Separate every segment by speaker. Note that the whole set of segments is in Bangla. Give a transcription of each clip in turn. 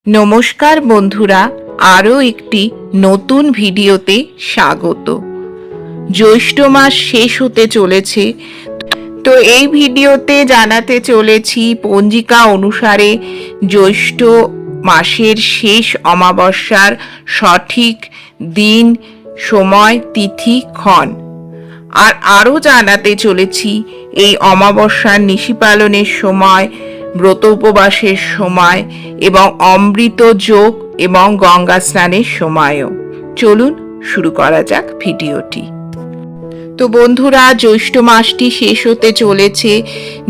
Speaker 1: নমস্কার বন্ধুরা, আরও একটি নতুন ভিডিওতে স্বাগত। জ্যৈষ্ঠ মাস শেষ হতে চলেছে, তো এই ভিডিওতে জানাতে চলেছি পঞ্জিকা অনুসারে জ্যৈষ্ঠ মাসের শেষ অমাবস্যার সঠিক দিন, সময়, তিথি, ক্ষণ। আর আরও জানাতে চলেছি এই অমাবস্যার নিশি পালনের সময়, ব্রত উপবাসের সময় এবং অমৃত যোগ এবং গঙ্গা স্নানের সময়ও। চলুন শুরু করা যাক ভিডিওটি। তো বন্ধুরা, জ্যৈষ্ঠ মাসটি শেষ হতে চলেছে।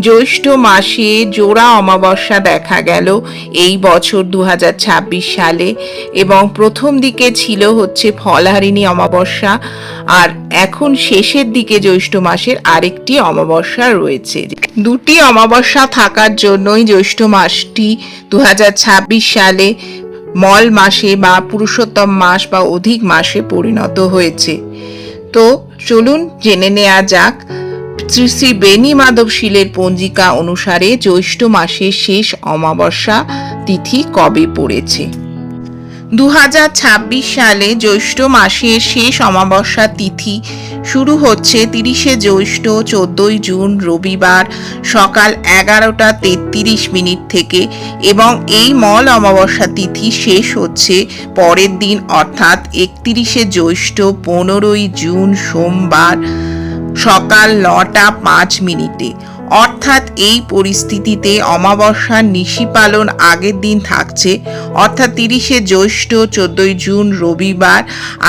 Speaker 1: জ্যৈষ্ঠ মাসে জোড়া অমাবস্যা দেখা গেল এই বছর 2026 সালে, এবং প্রথম দিকে ছিল হচ্ছে ফলহারিণী অমাবস্যা, আর এখন শেষের দিকে জ্যৈষ্ঠ মাসের আরেকটি অমাবস্যা রয়েছে। দুটি অমাবস্যা থাকার জন্যই জ্যৈষ্ঠ মাসটি 2026 সালে মল মাসে বা পুরুষোত্তম মাস বা অধিক মাসে পরিণত হয়েছে। তো চলুন জেনে নেওয়া যাক শ্রী শ্রী বেণী মাধব শীলের পঞ্জিকা অনুসারে জ্যৈষ্ঠ মাসের শেষ অমাবস্যা তিথি কবে পড়েছে। 2026 সালে জ্যৈষ্ঠ মাসের শেষ অমাবস্যা তিথি শুরু হচ্ছে 30শে জ্যৈষ্ঠ 14ই জুন রবিবার সকাল 11টা 33 থেকে, এবং এই মল অমাবস্যা তিথি শেষ হচ্ছে পরের দিন অর্থাৎ 31শে জ্যৈষ্ঠ 15ই জুন সোমবার সকাল 9টা 5। অর্থাৎ এই পরিস্থিতিতে অমাবস্যার নিশি পালন আগের দিন থাকছে, অর্থাৎ 30শে জ্যৈষ্ঠ 14ই জুন রবিবার,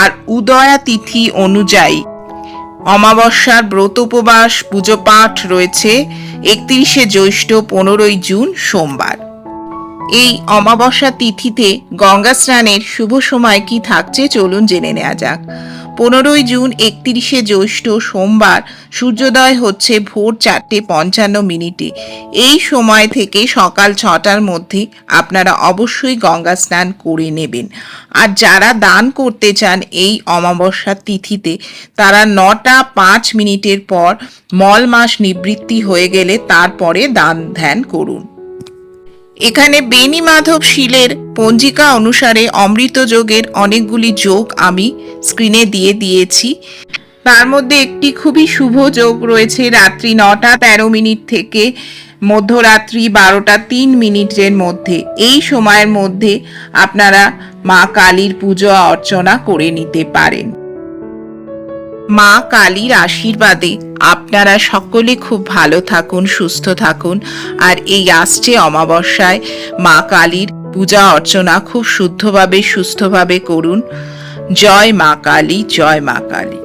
Speaker 1: আর উদয়া তিথি অনুযায়ী অমাবস্যার ব্রত উপবাস পুজো পাঠ রয়েছে 31শে জ্যৈষ্ঠ 15ই জুন সোমবার। এই অমাবস্যা তিথিতে গঙ্গা স্নানের শুভ সময় কি থাকছে চলুন জেনে নেওয়া যাক। 15ই জুন 31শে জ্যৈষ্ঠ সোমবার সূর্যোদয় হচ্ছে ভোর 4:55। এই সময় থেকে সকাল 6টার মধ্যে আপনারা অবশ্যই গঙ্গা স্নান করে নেবেন। আর যারা দান করতে চান এই অমাবস্যার তিথিতে, তারা 9টা 5 পর মল মাস নিবৃত্তি হয়ে গেলে তারপরে দান ধ্যান করুন। এখানে বেণী মাধব শীলের পঞ্জিকা অনুসারে অমৃত যোগের অনেকগুলি যোগ আমি স্ক্রিনে দিয়ে দিয়েছি। তার মধ্যে একটি খুবই শুভ যোগ রয়েছে রাত্রি 9টা 13 থেকে মধ্যরাত্রি 12টা 3 মধ্যে। এই সময়ের মধ্যে আপনারা মা কালীর পুজো অর্চনা করে নিতে পারেন। মা কালীর আশীর্বাদে আপনারা সকলে খুব ভালো থাকুন, সুস্থ থাকুন, আর এই আসছে অমাবস্যায় মা কালীর পূজা অর্চনা খুব শুদ্ধভাবে সুস্থভাবে করুন। জয় মা কালী, জয় মা কালী।